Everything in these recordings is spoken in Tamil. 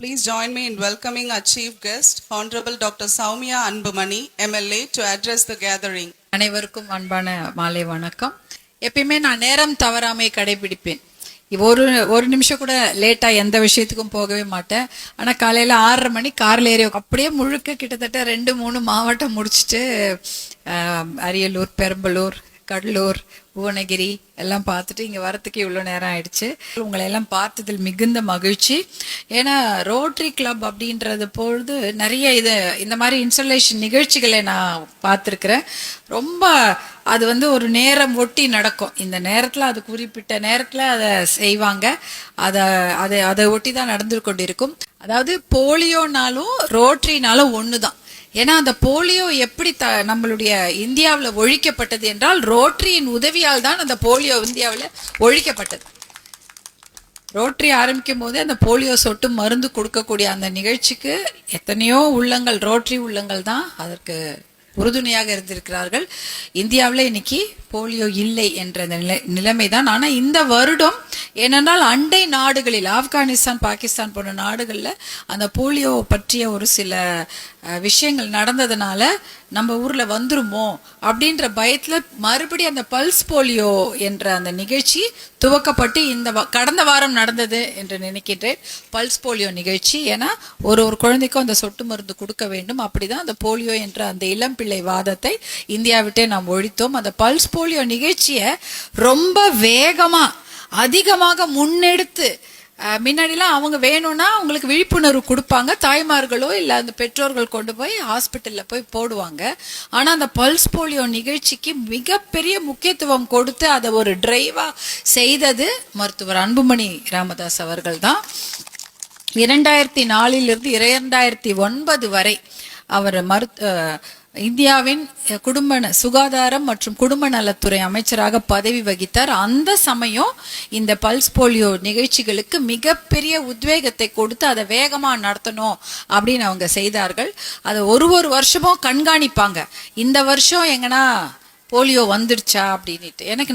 Please join me in welcoming our chief guest, Honorable Dr. Soumya Anbumani, MLA, to address the gathering. அனைவருக்கும் அன்பான மாலை வணக்கம். எப்பயுமே நான் நேரம் தவறாமை கடைபிடிப்பேன். ஒரு நிமிஷம் கூட லேட்டா எந்த விஷயத்துக்கும் போகவே மாட்டேன். ஆனா காலையில 6:30 மணி கார்ல ஏறி அப்படியே முழுக்க கிட்டத்தட்ட 2-3 மாவட்டம் முடிச்சுட்டு அரியலூர், பெரம்பலூர், கடலூர், புவனகிரி எல்லாம் பார்த்துட்டு இங்கே வரத்துக்கு இவ்வளோ நேரம் ஆயிடுச்சு. உங்களை எல்லாம் பார்த்ததில் மிகுந்த மகிழ்ச்சி. ஏன்னா ரோட்டரி கிளப் அப்படின்றது பொழுது நிறைய இந்த மாதிரி இன்ஸ்டலேஷன் நிகழ்ச்சிகளை நான் பார்த்துருக்குறேன். ரொம்ப அது ஒரு நேரம் ஒட்டி நடக்கும். இந்த நேரத்தில் அது குறிப்பிட்ட நேரத்தில் அதை செய்வாங்க. அதை ஒட்டி தான் நடந்து கொண்டிருக்கும். அதாவது போலியோனாலும் ரோட்டரினாலும் ஒன்று தான். ஏன்னா அந்த போலியோ எப்படி நம்மளுடைய இந்தியாவில் ஒழிக்கப்பட்டது என்றால் ரோட்டரியின் உதவியால் தான் அந்த போலியோ இந்தியாவில் ஒழிக்கப்பட்டது. ரோட்டரி ஆரம்பிக்கும் போதே அந்த போலியோ சொட்டு மருந்து கொடுக்கக்கூடிய அந்த நிகழ்ச்சிக்கு எத்தனையோ உள்ளங்கள், ரோட்டரி உள்ளங்கள் தான் அதற்கு உறுதுணையாக இருந்திருக்கிறார்கள். இந்தியாவில் இன்னைக்கு போலியோ இல்லை என்ற நிலைமை தான். ஆனால் இந்த வருடம் ஏனென்றால் அண்டை நாடுகளில் ஆப்கானிஸ்தான், பாகிஸ்தான் போன்ற நாடுகளில் அந்த போலியோ பற்றிய ஒரு சில விஷயங்கள் நடந்ததுனால நம்ம ஊர்ல வந்துருமோ அப்படின்ற பயத்துல மறுபடியும் அந்த பல்ஸ் போலியோ என்ற அந்த நிகழ்ச்சி துவக்கப்பட்டு கடந்த வாரம் நடந்தது என்று நினைக்கின்றேன். பல்ஸ் போலியோ நிகழ்ச்சி. ஏன்னா ஒரு குழந்தைக்கும் அந்த சொட்டு மருந்து கொடுக்க வேண்டும். அப்படிதான் அந்த போலியோ என்ற அந்த இளம்பிள்ளை வாதத்தை இந்தியாவிட்டே நாம் ஒழித்தோம். அந்த பல்ஸ் போலியோ நிகழ்ச்சியை ரொம்ப வேகமா அதிகமாக முன்னெடுத்து முன்னாடிலாம் அவங்க வேணும்னா அவங்களுக்கு விழிப்புணர்வு கொடுப்பாங்க, தாய்மார்களோ இல்லை அந்த பெற்றோர்கள் கொண்டு போய் ஹாஸ்பிட்டல்ல போய் போடுவாங்க. ஆனா அந்த பல்ஸ் போலியோ நிகழ்ச்சிக்கு மிகப்பெரிய முக்கியத்துவம் கொடுத்து அதை ஒரு டிரைவா செய்தது மருத்துவர் அன்புமணி ராமதாஸ் அவர்கள் தான். 2004 2009 வரை அவர் இந்தியாவின் சுகாதாரம் மற்றும் குடும்ப நலத்துறை அமைச்சராக பதவி வகித்தார். அந்த சமயம் இந்த பல்ஸ் போலியோ நிகழ்ச்சிகளுக்கு மிகப்பெரிய உத்வேகத்தை கொடுத்து அதை வேகமா நடத்தணும் அப்படின்னு அவங்க செய்தார்கள். அதை ஒரு வருஷமும் கண்காணிப்பாங்க. இந்த வருஷம் எங்கன்னா போலியோ வந்துடுச்சா அப்படின்ட்டு. எனக்கு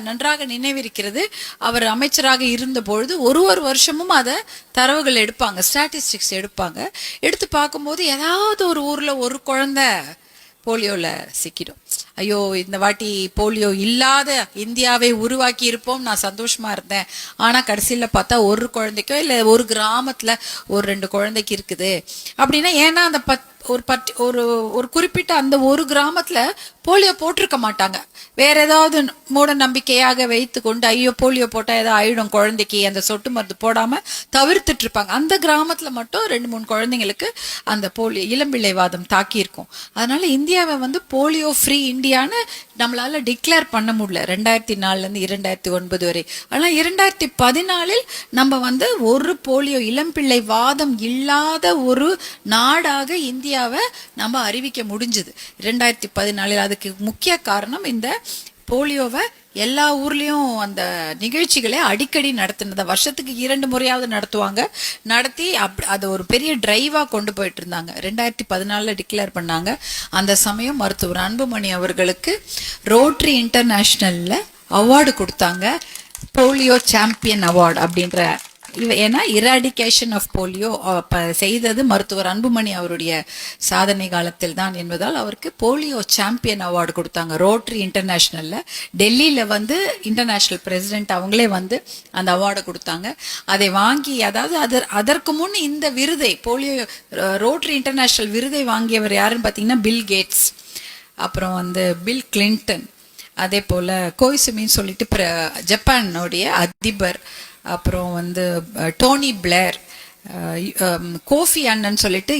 நன்றாக நினைவிருக்கிறது. அவர் அமைச்சராக இருந்த பொழுது ஒரு வருஷமும் அதை தரவுகள் எடுப்பாங்க, ஸ்டாட்டிஸ்டிக்ஸ் எடுப்பாங்க. எடுத்து பார்க்கும்போது ஏதாவது ஒரு ஊர்ல ஒரு குழந்தை போலியோல சிக்கிடும். ஐயோ, இந்த வாட்டி போலியோ இல்லாத இந்தியாவை உருவாக்கி இருப்போம், நான் சந்தோஷமா இருந்தேன். ஆனா கடைசியில பார்த்தா ஒரு குழந்தைக்கோ இல்ல ஒரு கிராமத்துல 1-2 குழந்தைக்கு இருக்குது அப்படின்னா, ஏன்னா அந்த ஒரு குறிப்பிட்ட அந்த ஒரு கிராமத்துல போலியோ போட்டிருக்க மாட்டாங்க. வேற ஏதாவது மூட நம்பிக்கையாக வைத்து கொண்டு ஐயோ போலியோ போட்டா ஏதோ ஆயிடும் குழந்தைக்கு, அந்த சொட்டு மருந்து போடாம தவிர்த்துட்டு இருப்பாங்க. அந்த கிராமத்துல மட்டும் 2-3 குழந்தைங்களுக்கு அந்த போலியோ இளம்பிள்ளைவாதம் தாக்கி இருக்கும். அதனால இந்தியாவை போலியோ ஃப்ரீ இந்தியான்னு நம்மளால டிக்ளேர் பண்ண முடியல 2004 2009 வரை. ஆனா 2014 நம்ம ஒரு போலியோ இளம்பிள்ளை வாதம் இல்லாத ஒரு நாடாக இந்தியாவை நம்ம அறிவிக்க முடிஞ்சது 2014. அதுக்கு முக்கிய காரணம் இந்த போலியோவை எல்லா ஊர்லயும் அந்த நிகழ்ச்சிகளை அடிக்கடி நடத்தினத வருஷத்துக்கு 2 முறையாவது நடத்துவாங்க. நடத்தி அதை ஒரு பெரிய டிரைவா கொண்டு போயிட்டு இருந்தாங்க. 2014 டிக்ளேர் பண்ணாங்க. அந்த சமயம் மருத்துவர் அன்புமணி அவர்களுக்கு ரோட்டரி இன்டர்நேஷனல்ல அவார்டு கொடுத்தாங்க, போலியோ சாம்பியன் அவார்டு அப்படின்ற. ஏன்னா இராடிகேஷன் ஆஃப் போலியோ செய்தது மருத்துவர் அன்புமணி அவருடைய சாதனை காலத்தில் தான் என்பதால் அவருக்கு போலியோ சாம்பியன் அவார்டு கொடுத்தாங்க ரோட்டரி இன்டர்நேஷனல்ல. டெல்லியில இன்டர்நேஷனல் பிரசிடென்ட் அவங்களே அந்த அவார்டை கொடுத்தாங்க. அதை வாங்கி, அதாவது அதற்கு முன் இந்த விருதை போலியோ ரோட்டரி இன்டர்நேஷனல் விருதை வாங்கியவர் யாருன்னு பார்த்தீங்கன்னா பில் கேட்ஸ், அப்புறம் பில் கிளின்டன், அதே போல கோய்சுமின்னு சொல்லிட்டு ஜப்பானுடைய அதிபர், அப்புறம் டோனி பிளேர், கோஃபி அண்ணன் சொல்லிட்டு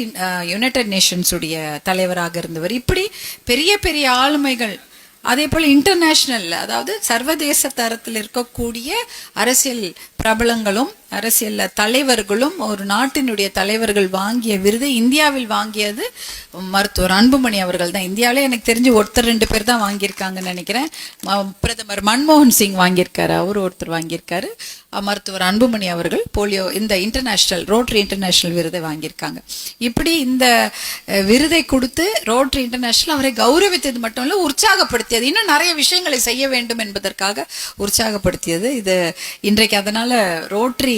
யுனைடெட் நேஷன்ஸ் உடைய தலைவராக இருந்தவர். இப்படி பெரிய பெரிய ஆளுமைகள், அதே போல இன்டர்நேஷனல், அதாவது சர்வதேச தரத்தில் இருக்கக்கூடிய அரசியல் பிரபலங்களும் அரசியல் தலைவர்களும் ஒரு நாட்டினுடைய தலைவர்கள் வாங்கிய விருதை இந்தியாவில் வாங்கியது மருத்துவர் அன்புமணி அவர்கள் தான். இந்தியாவிலே எனக்கு தெரிஞ்சு 1-2 பேர் தான் வாங்கியிருக்காங்கன்னு நினைக்கிறேன். பிரதமர் மன்மோகன் சிங் வாங்கியிருக்காரு, அவர் ஒருத்தர் வாங்கியிருக்காரு. மருத்துவர் அன்புமணி அவர்கள் போலியோ இந்த இன்டர்நேஷனல் ரோட்டரி இன்டர்நேஷனல் விருதை வாங்கியிருக்காங்க. இப்படி இந்த விருதை கொடுத்து ரோட்டரி இன்டர்நேஷனல் அவரை கௌரவித்தது மட்டும் இல்ல, உற்சாகப்படுத்தியது, இன்னும் நிறைய விஷயங்களை செய்ய வேண்டும் என்பதற்காக உற்சாகப்படுத்தியது இது இன்றைக்கு. அதனால ரோட்டரி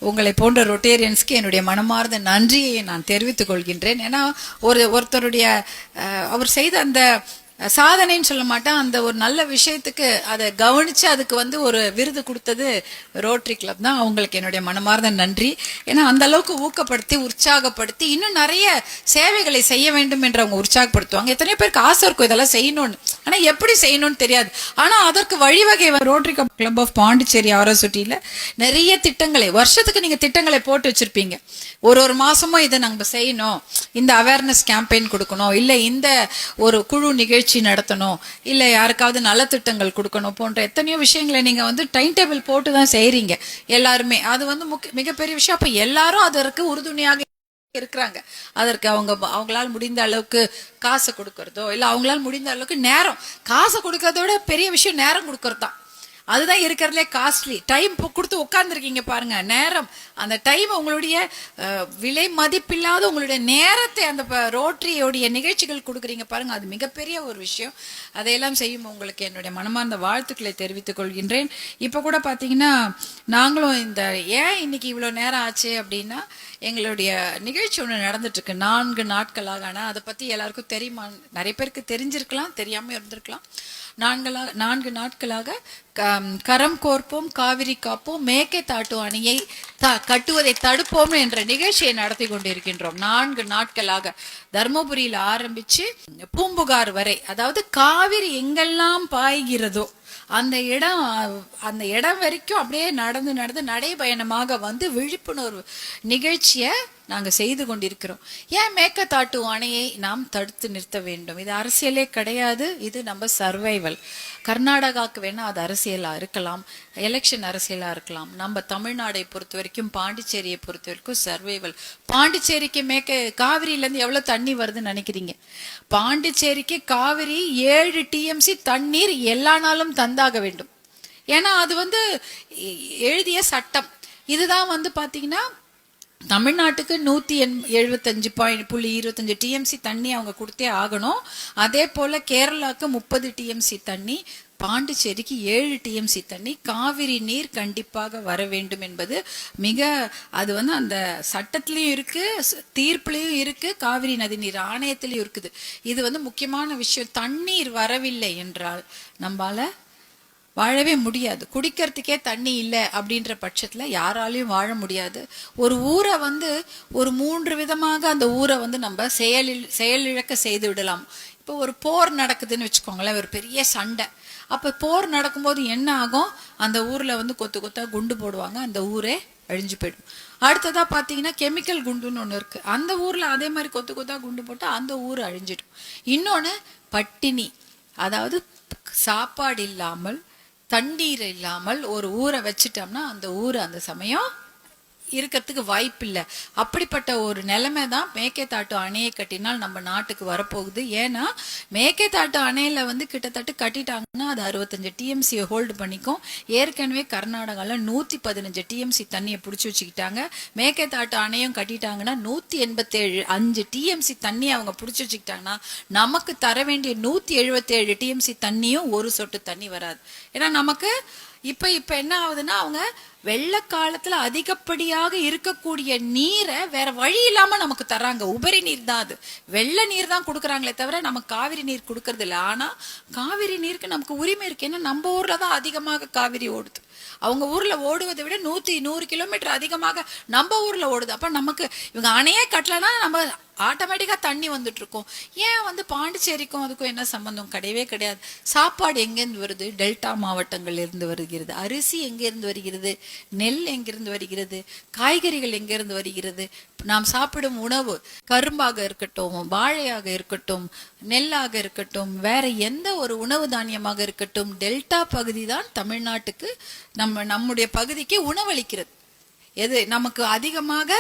உங்களை போன்ற ரொட்டேரியன்ஸ்க்கு என்னுடைய மனமார்ந்த நன்றியை நான் தெரிவித்துக் கொள்கின்றேன். ஏன்னா ஒருத்தருடைய அவர் செய்த அந்த சாதனைன்னு சொல்ல மாட்டேன், அந்த ஒரு நல்ல விஷயத்துக்கு அதை கவனிச்சு அதுக்கு வந்து ஒரு விருது கொடுத்தது ரோட்டரி கிளப் தான். அவங்களுக்கு என்னுடைய மனமார்ந்த நன்றி. ஏன்னா அந்த அளவுக்கு ஊக்கப்படுத்தி உற்சாகப்படுத்தி இன்னும் நிறைய சேவைகளை செய்ய வேண்டும் என்று அவங்க உற்சாகப்படுத்துவாங்க. எத்தனையோ பேருக்கு ஆசை இருக்கும் இதெல்லாம் செய்யணும்னு, ஆனா எப்படி செய்யணும்னு தெரியாது. ஆனா அதற்கு வழிவகை ரோட்டரி கிளப் ஆஃப் பாண்டிச்சேரி ஆரோசுட்டியில நிறைய திட்டங்களை, வருஷத்துக்கு நீங்க திட்டங்களை போட்டு வச்சிருப்பீங்க. ஒரு மாசமும் இதை நாங்க செய்யணும், இந்த அவேர்னஸ் கேம்பெயின் கொடுக்கணும், இல்ல இந்த ஒரு குழு நிகழ்ச்சி நடத்தணும், இல்ல யாருக்காவது நலத்திட்டங்கள் கொடுக்கணும் போன்ற எத்தனையோ விஷயங்களை நீங்க வந்து டைம் டேபிள் போட்டு தான் செய்றீங்க எல்லாருமே. அது வந்து மிகப்பெரிய விஷயம். அப்ப எல்லாரும் அதற்கு உறுதுணையாக இருக்கிறாங்க. அதற்கு அவங்களால முடிந்த அளவுக்கு காசு கொடுக்கறதோ இல்ல அவங்களால முடிந்த அளவுக்கு நேரம், காசு கொடுக்கறதோட பெரிய விஷயம் நேரம் கொடுக்கறது தான். அதுதான் இருக்கிறதுலே காஸ்ட்லி. டைம் கொடுத்து உட்கார்ந்துருக்கீங்க பாருங்க, நேரம், அந்த டைம் உங்களுடைய விலை மதிப்பில்லாத உங்களுடைய நேரத்தை அந்த ரோட்டரியோடைய நிகழ்ச்சிகள் கொடுக்குறீங்க பாருங்க, அது மிகப்பெரிய ஒரு விஷயம். அதையெல்லாம் செய்யும் உங்களுக்கு என்னுடைய மனமார்ந்த வாழ்த்துக்களை தெரிவித்துக் கொள்கின்றேன். இப்போ கூட பார்த்தீங்கன்னா நாங்களும் இந்த ஏன் இன்னைக்கு இவ்வளோ நேரம் ஆச்சு அப்படின்னா, எங்களுடைய நிகழ்ச்சி ஒன்று நடந்துட்டு இருக்கு 4 நாட்களாக. ஆனால் அதை பற்றி எல்லாருக்கும் தெரியுமா? நிறைய பேருக்கு தெரிஞ்சிருக்கலாம், தெரியாமல் இருந்திருக்கலாம். 4 நாட்களாக கரம் கோர்ப்போம் காவிரி காப்போம் மேக்கை தாட்டு அணையை கட்டுவதை தடுப்போம் என்ற நிகழ்ச்சியை நடத்தி கொண்டிருக்கின்றோம். 4 நாட்களாக தர்மபுரியில் ஆரம்பிச்சு பூம்புகார் வரை, அதாவது காவிரி எங்கெல்லாம் பாய்கிறதோ அந்த இடம் வரைக்கும் அப்படியே நடந்து நடைபயணமாக வந்து விழிப்புணர்வு நிகழ்ச்சியை நாங்க செய்து கொண்டிருக்கிறோம். ஏன் மேக்கத்தாட்டு அணையை நாம் தடுத்து நிறுத்த வேண்டும்? இது அரசியலே கிடையாது, இது நம்ம சர்வைவல். கர்நாடகாவுக்கு வேணா அது அரசியலா இருக்கலாம், எலெக்ஷன் அரசியலா இருக்கலாம். நம்ம தமிழ்நாடை பொறுத்த வரைக்கும், பாண்டிச்சேரியை பொறுத்த வரைக்கும் சர்வைவல். பாண்டிச்சேரிக்கு காவிரியிலேருந்து எவ்வளவு தண்ணி வருதுன்னு நினைக்கிறீங்க? பாண்டிச்சேரிக்கு காவிரி 7 TMC தண்ணீர் எல்லா நாளும் தந்தாக வேண்டும். ஏன்னா அது வந்து எழுதிய சட்டம். இதுதான் வந்து பாத்தீங்கன்னா தமிழ்நாட்டுக்கு 175.25 TMC தண்ணி அவங்க கொடுத்தே ஆகணும். அதே போல கேரளாக்கு 30 TMC தண்ணி, பாண்டிச்சேரிக்கு 7 TMC தண்ணி, காவிரி நீர் கண்டிப்பாக வர வேண்டும் என்பது அது வந்து அந்த சட்டத்திலையும் இருக்கு, தீர்ப்புலையும் இருக்கு, காவிரி நதி நீர் ஆணையத்திலையும் இருக்குது. இது வந்து முக்கியமான விஷயம். தண்ணீர் வரவில்லை என்றால் நம்மால வாழவே முடியாது. குடிக்கிறதுக்கே தண்ணி இல்லை அப்படின்ற பட்சத்துல யாராலையும் வாழ முடியாது. ஒரு ஊரை வந்து ஒரு 3 விதமாக அந்த ஊரை வந்து நம்ம செயலிழக்க செய்து விடலாம். இப்போ ஒரு போர் நடக்குதுன்னு வச்சுக்கோங்களேன், ஒரு பெரிய சண்டை. அப்ப போர் நடக்கும்போது என்ன ஆகும்? அந்த ஊர்ல வந்து கொத்து கொத்தா குண்டு போடுவாங்க, அந்த ஊரே அழிஞ்சு போயிடும். அடுத்ததா பாத்தீங்கன்னா கெமிக்கல் குண்டுன்னு ஒண்ணு இருக்கு, அந்த ஊர்ல அதே மாதிரி கொத்து கொத்தா குண்டு போட்டா அந்த ஊர் அழிஞ்சிடும். இன்னொன்னு பட்டினி, அதாவது சாப்பாடு இல்லாமல் தண்ணீர் இல்லாமல் ஒரு ஊரை வச்சுட்டோம்னா அந்த ஊர் அந்த சமயம் இருக்கிறதுக்கு வாய்ப்பு இல்லை. அப்படிப்பட்ட ஒரு நிலைமை தான் மேக்கேதாட்டு அணையை கட்டினால் நம்ம நாட்டுக்கு வரப்போகுது. ஏன்னா மேக்கேதாட்டு அணையில வந்து கிட்டத்தட்ட கட்டிட்டாங்கன்னா அது 65 TMC ஹோல்டு பண்ணிக்கும். ஏற்கனவே கர்நாடகாவில் 115 TMC தண்ணியை பிடிச்சி வச்சுக்கிட்டாங்க. மேக்கேதாட்டு அணையும் கட்டிட்டாங்கன்னா 187 TMC தண்ணியை அவங்க பிடிச்சி வச்சுக்கிட்டாங்கன்னா நமக்கு தர வேண்டிய 177 TMC தண்ணியும் ஒரு சொட்டு தண்ணி வராது. ஏன்னா நமக்கு இப்ப என்ன ஆகுதுன்னா, அவங்க வெள்ள காலத்துல அதிகப்படியாக இருக்கக்கூடிய நீரை வேற வழி இல்லாம நமக்கு தர்றாங்க. உபரி நீர் தான் அது, வெள்ள நீர் தான் கொடுக்குறாங்களே தவிர நமக்கு காவிரி நீர் கொடுக்கறது இல்லை. ஆனா காவிரி நீருக்கு நமக்கு உரிமை இருக்கு. ஏன்னா நம்ம ஊர்ல தான் அதிகமாக காவிரி ஓடுது. அவங்க ஊர்ல ஓடுவதை விட 100 கிலோமீட்டர் அதிகமாக நம்ம ஊர்ல ஓடுது. அப்ப நமக்கு இவங்க அணையே கட்டலன்னா நம்ம ஆட்டோமேட்டிக்கா தண்ணி வந்துட்டு இருக்கோம். ஏன் வந்து பாண்டிச்சேரிக்கும் அதுக்கும் என்ன சம்பந்தம்? கிடையவே கிடையாது. சாப்பாடு எங்கேருந்து வருது? டெல்டா மாவட்டங்கள் இருந்து வருகிறது. அரிசி எங்கிருந்து வருகிறது? நெல் எங்கிருந்து வருகிறது? காய்கறிகள் எங்கிருந்து வருகிறது? நாம் சாப்பிடும் உணவு கரும்பாக இருக்கட்டும், வாழையாக இருக்கட்டும், நெல்லாக இருக்கட்டும், வேற எந்த ஒரு உணவு தானியமாக இருக்கட்டும், டெல்டா பகுதி தான் தமிழ்நாட்டுக்கு நம்முடைய பகுதிக்கு உணவளிக்கிறது. எது நமக்கு அதிகமாக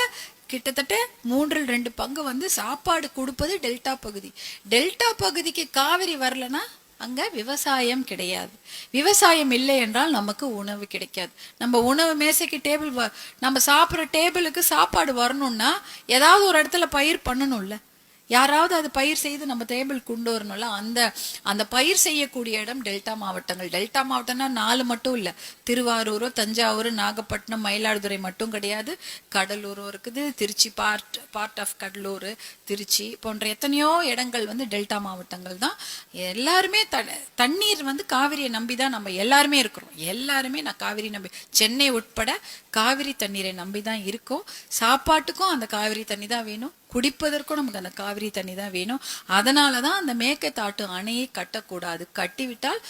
கிட்டத்தட்ட 3/2 பங்கு வந்து சாப்பாடு கொடுப்பது டெல்டா பகுதி. டெல்டா பகுதிக்கு காவிரி வரலன்னா அங்க விவசாயம் கிடையாது. விவசாயம் இல்லை என்றால் நமக்கு உணவு கிடைக்காது. நம்ம உணவு மேசைக்கு நம்ம சாப்பிட்ற டேபிளுக்கு சாப்பாடு வரணும்னா ஏதாவது ஒரு இடத்துல பயிர் பண்ணணும்ல. யாராவது அது பயிர் செய்து நம்ம டேபிள் கொண்டு வரணும்ல. அந்த அந்த பயிர் செய்யக்கூடிய இடம் டெல்டா மாவட்டங்கள். டெல்டா மாவட்டம்னா 4 மட்டும் இல்லை, திருவாரூர், தஞ்சாவூர், நாகப்பட்டினம், மயிலாடுதுறை மட்டும் கிடையாது, கடலூரும் இருக்குது, திருச்சி பார்ட் ஆஃப் கடலூர், திருச்சி போன்ற எத்தனையோ இடங்கள் வந்து டெல்டா மாவட்டங்கள் தான். எல்லாருமே தண்ணீர் வந்து காவிரியை நம்பி தான் நம்ம எல்லாருமே இருக்கிறோம். எல்லாருமே நான் காவிரி நம்பி, சென்னை உட்பட காவிரி தண்ணீரை நம்பி தான் இருக்கோம். சாப்பாட்டுக்கும் அந்த காவிரி தண்ணி தான் வேணும், குடிப்பதற்கும் நமக்கு அந்த காவிரி தண்ணி தான் வேணும். அதனாலதான் அந்த மேகதாட்டு அணையை கட்டக்கூடாது. கட்டிவிட்டால்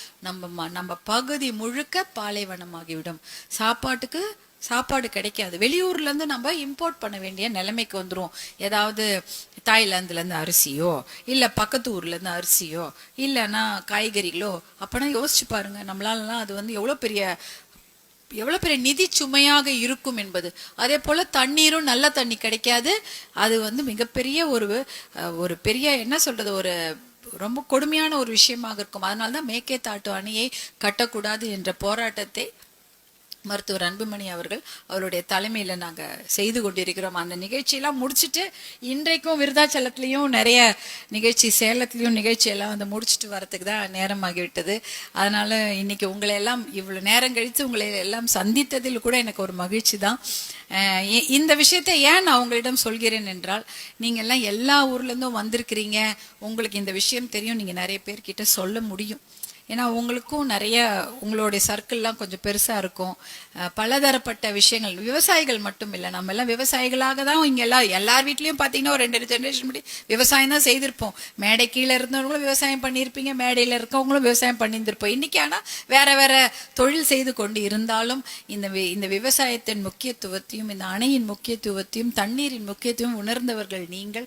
நம்ம பகுதி முழுக்க பாலைவனமாகிவிடும். சாப்பாடு கிடைக்காது. வெளியூர்ல இருந்து நம்ம இம்போர்ட் பண்ண வேண்டிய நிலைமைக்கு வந்துரும். ஏதாவது தாய்லாந்துல இருந்து அரிசியோ, இல்ல பக்கத்து ஊர்ல இருந்து அரிசியோ, இல்லைன்னா காய்கறிகளோ. அப்பனா யோசிச்சு பாருங்க, நம்மளாலலாம் அது வந்து எவ்வளவு பெரிய நிதி சுமையாக இருக்கும் என்பது. அதே போல தண்ணீரும் நல்ல தண்ணி கிடைக்காது. அது வந்து மிகப்பெரிய ஒரு பெரிய என்ன சொல்றது, ஒரு ரொம்ப கொடுமையான ஒரு விஷயமாக இருக்கும். அதனால்தான் மேகதாட்டு அணையை கட்டக்கூடாது என்ற போராட்டத்தை மருத்துவர் அன்புமணி அவருடைய தலைமையில நாங்க செய்து கொண்டிருக்கிறோம். அந்த நிகழ்ச்சியெல்லாம் முடிச்சுட்டு இன்றைக்கும் விருதாச்சலத்திலையும் நிறைய நிகழ்ச்சி, சேலத்திலையும் நிகழ்ச்சி எல்லாம் வந்து முடிச்சுட்டு வரதுக்கு தான் நேரமாகிவிட்டது. அதனால இன்னைக்கு உங்களை எல்லாம் இவ்வளவு நேரம் கழித்து உங்களை எல்லாம் சந்தித்ததில் கூட எனக்கு ஒரு மகிழ்ச்சி தான். இந்த விஷயத்தை ஏன் நான் உங்களிடம் சொல்கிறேன் என்றால், நீங்க எல்லாம் எல்லா ஊர்ல இருந்தும் வந்திருக்கிறீங்க, உங்களுக்கு இந்த விஷயம் தெரியும், நீங்க நிறைய பேர்கிட்ட சொல்ல முடியும். ஏன்னா உங்களுக்கும் நிறைய உங்களுடைய சர்க்கிள்லாம் கொஞ்சம் பெருசா இருக்கும். பலதரப்பட்ட விஷயங்கள், விவசாயிகள் மட்டும் இல்லை, நம்ம எல்லாம் விவசாயிகளாக தான் இங்க எல்லார் வீட்லயும் பாத்தீங்கன்னா ஒரு 2 ஜெனரேஷன் முடி விவசாயம் தான் செய்திருப்போம். மேடை கீழே இருந்தவங்களும் விவசாயம் பண்ணியிருப்பீங்க, மேடையில இருக்கவங்களும் விவசாயம் பண்ணியிருந்திருப்போம். இன்னைக்கு ஆனா வேற தொழில் செய்து கொண்டு இருந்தாலும் இந்த விவசாயத்தின் முக்கியத்துவத்தையும், இந்த அணையின் முக்கியத்துவத்தையும், தண்ணீரின் முக்கியத்துவம் உணர்ந்தவர்கள் நீங்க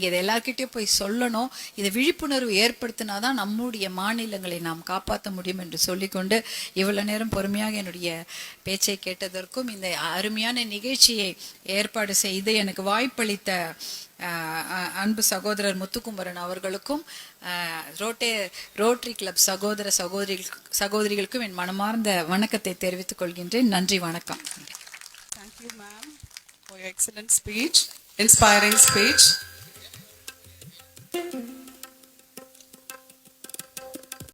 இதை எல்லார்கிட்டயும் போய் சொல்லணும். இதை விழிப்புணர்வு ஏற்படுத்தினாதான் நம்முடைய மாநிலங்களை நாம் காப்பாற்ற முடியும் என்று சொல்லிக்கொண்டு, இவ்வளவு நேரம் பொறுமையாக என்னுடைய பேச்சை கேட்டதற்கும், இந்த அருமையான நிகழ்ச்சியை ஏற்பாடு செய்து எனக்கு வாய்ப்பளித்த அன்பு சகோதரர் முத்துக்குமரன் அவர்களுக்கும், ரோட்டரி கிளப் சகோதர சகோதரிகளுக்கும் என் மனமார்ந்த வணக்கத்தை தெரிவித்துக் கொள்கின்றேன். நன்றி, வணக்கம். Thank you, ma'am, for your excellent speech, inspiring speech.